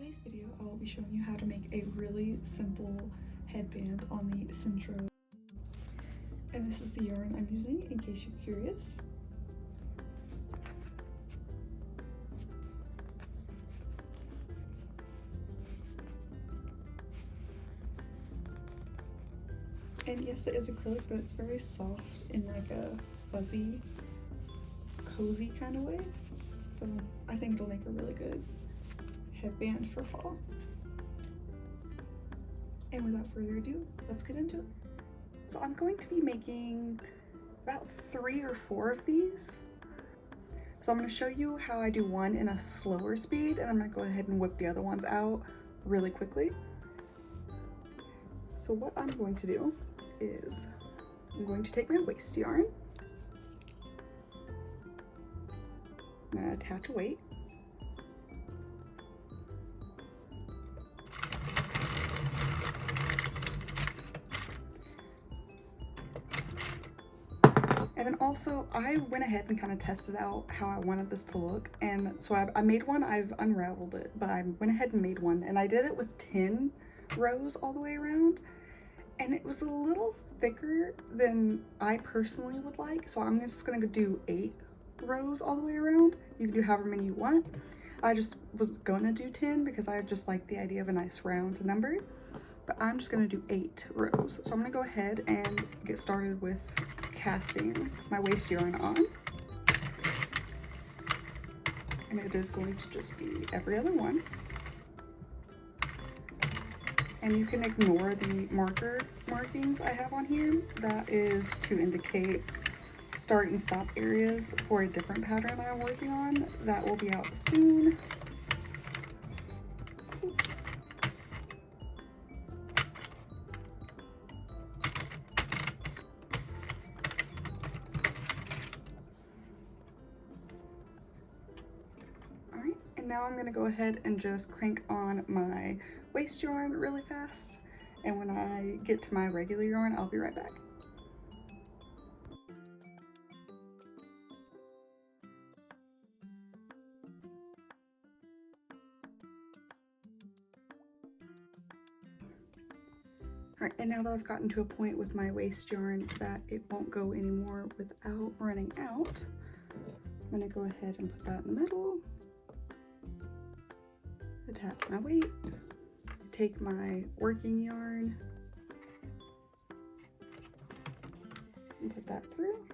today's video, I will be showing you how to make a really simple headband on the Sentro. And this is the yarn I'm using in case you're curious. And yes, it is acrylic, but it's very soft in like a fuzzy, cozy kind of way. So I think it'll make a really good headband for fall. And without further ado, let's get into it. So I'm going to be making about 3 or 4 of these. So I'm going to show you how I do one in a slower speed, and I'm going to go ahead and whip the other ones out really quickly. So what I'm going to do is I'm going to take my waste yarn. I'm going to attach a weight. And then also I went ahead and kind of tested out how I wanted this to look. And so I made one, I've unraveled it, but I went ahead and made one, and I did it with 10 rows all the way around. And it was a little thicker than I personally would like. So I'm just gonna do 8 rows all the way around. You can do however many you want. I just was gonna do 10 because I just like the idea of a nice round number. But I'm just gonna do 8 rows. So I'm gonna go ahead and get started with casting my waste yarn on. And it is going to just be every other one. And you can ignore the markings I have on here. That is to indicate start and stop areas for a different pattern I'm working on that will be out soon. Alright, and now I'm gonna go ahead and just crank on my waste yarn really fast, and when I get to my regular yarn, I'll be right back. Alright, and now that I've gotten to a point with my waste yarn that it won't go anymore without running out, I'm going to go ahead and put that in the middle, attach my weight, take my working yarn, and put that through.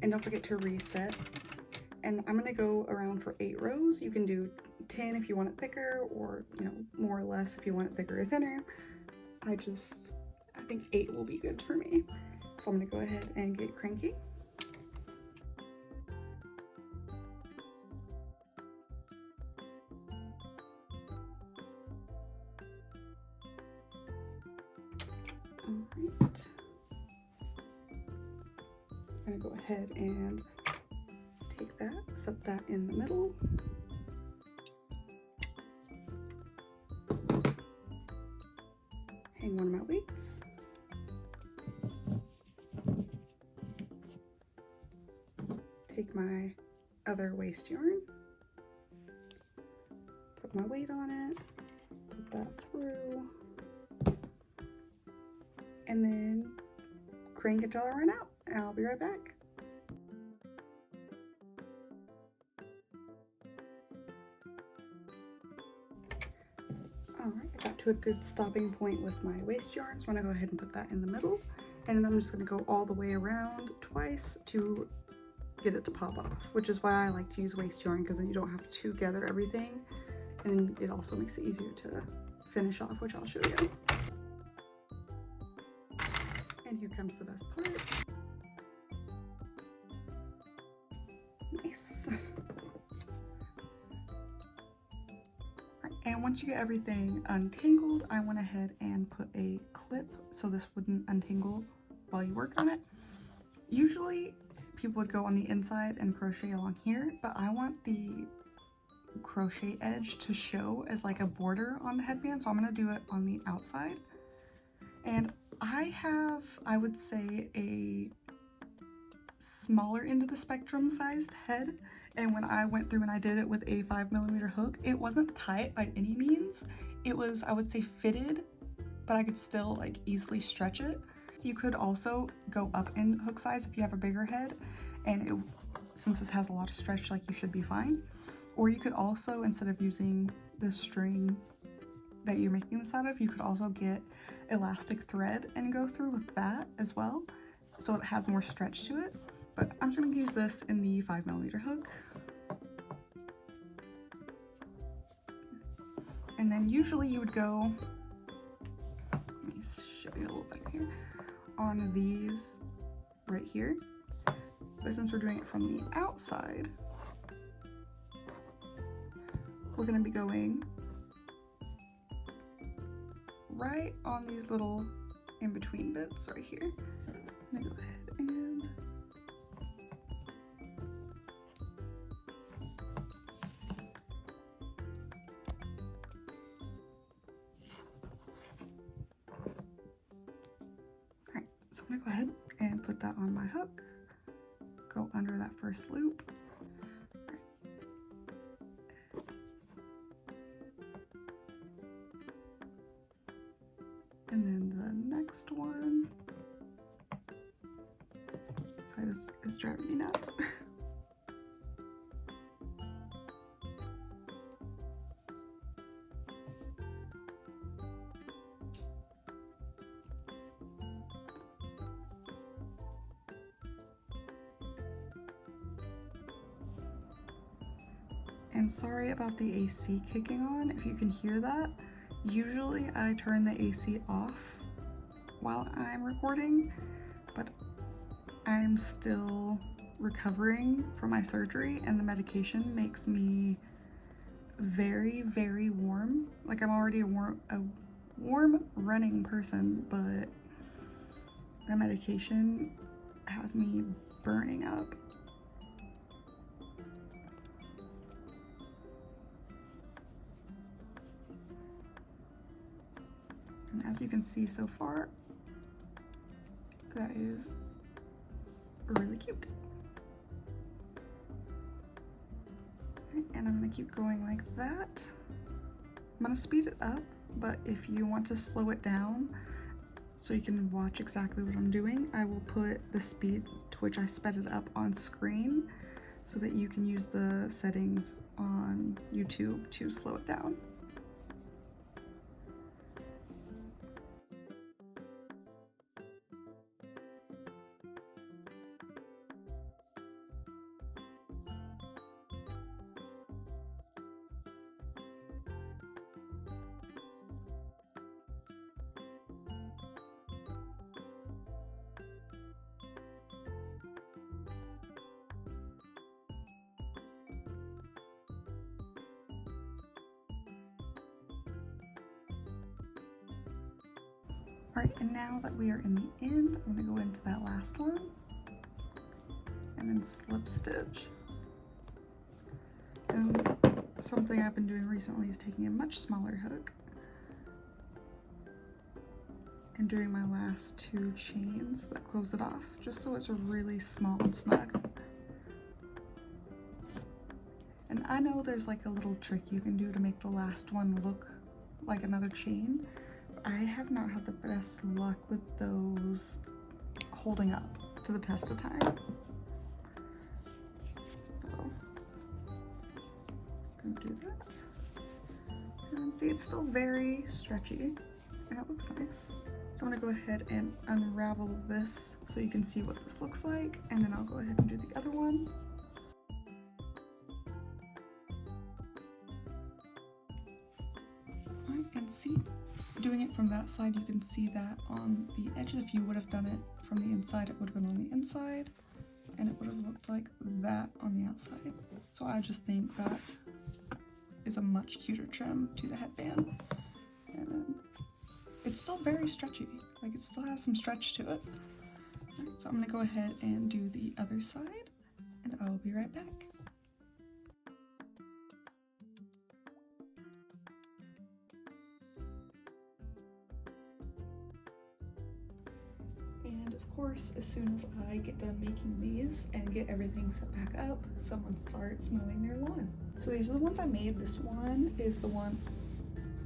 And don't forget to reset. And I'm going to go around for 8 rows. You can do 10 if you want it thicker, or more or less if you want it thicker or thinner. I think 8 will be good for me. So I'm going to go ahead and get cranky. Alright. I'm going to go ahead and take that, set that in the middle. Hang one of my weights. Take my other waste yarn. Put my weight on it. Put that through. And then crank it till I run out, and I'll be right back. Alright, I got to a good stopping point with my waste yarn, so I'm going to go ahead and put that in the middle, and then I'm just going to go all the way around twice to get it to pop off, which is why I like to use waste yarn, because then you don't have to gather everything, and it also makes it easier to finish off, which I'll show you. And here comes the best part. Nice. And once you get everything untangled, I went ahead and put a clip so this wouldn't untangle while you work on it. Usually people would go on the inside and crochet along here, but I want the crochet edge to show as like a border on the headband, so I'm going to do it on the outside. And I have, I would say, a smaller end of the spectrum sized head, And when I went through and I did it with a 5mm hook, it wasn't tight by any means. It was, I would say, fitted, but I could still like easily stretch it. So you could also go up in hook size if you have a bigger head, and since this has a lot of stretch, like, you should be fine. Or you could also, instead of using the string that you're making this out of, you could also get elastic thread and go through with that as well, so it has more stretch to it. But I'm just going to use this in the 5mm hook. And then usually you would go, let me show you a little better here, on these right here. But since we're doing it from the outside, we're going to be going right on these little in-between bits right here. I'm going to go ahead and alright, so I'm going to go ahead and put that on my hook, go under that first loop. And then the next one, sorry, this is driving me nuts. And sorry about the AC kicking on, if you can hear that. Usually I turn the AC off while I'm recording, but I'm still recovering from my surgery and the medication makes me very, very warm. Like, I'm already a warm running person, but the medication has me burning up. And as you can see so far, that is really cute. And I'm gonna keep going like that. I'm gonna speed it up, but if you want to slow it down so you can watch exactly what I'm doing, I will put the speed to which I sped it up on screen so that you can use the settings on YouTube to slow it down. Alright, and now that we are in the end, I'm going to go into that last one and then slip stitch. And something I've been doing recently is taking a much smaller hook and doing my last 2 chains that close it off, just so it's really small and snug. And I know there's like a little trick you can do to make the last one look like another chain. I have not had the best luck with those holding up to the test of time. So, I'm gonna do that. And see, it's still very stretchy and it looks nice. So I'm gonna go ahead and unravel this so you can see what this looks like, and then I'll go ahead and do the other one. Alright, and see, doing it from that side, you can see that on the edges. If you would have done it from the inside, it would have been on the inside, and it would have looked like that on the outside. So I just think that is a much cuter trim to the headband. And then it's still very stretchy, like it still has some stretch to it. Right, so I'm gonna go ahead and do the other side, and I will be right back. And And of course, as soon as I get done making these and get everything set back up, someone starts mowing their lawn. So these are the ones I made. This one is the one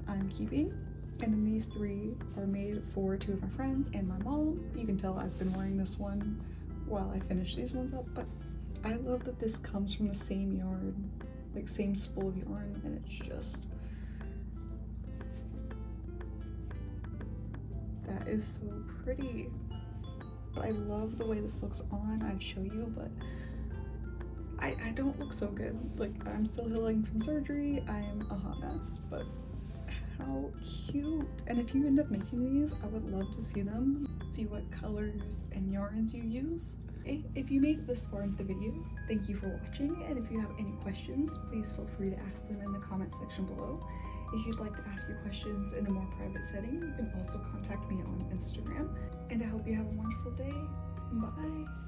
I'm keeping. And then these 3 are made for 2 of my friends and my mom. You can tell I've been wearing this one while I finish these ones up, but I love that this comes from the same yarn, like same spool of yarn, and it's just, that is so pretty. But I love the way this looks on. I'd show you, but I don't look so good. Like, I'm still healing from surgery. I am a hot mess, but how cute. And if you end up making these, I would love to see them, see what colors and yarns you use. If you made it this far into the video, thank you for watching, and if you have any questions, please feel free to ask them in the comment section below. If you'd like to ask your questions in a more private setting, you can also contact me on Instagram. And I hope you have a wonderful day. Bye!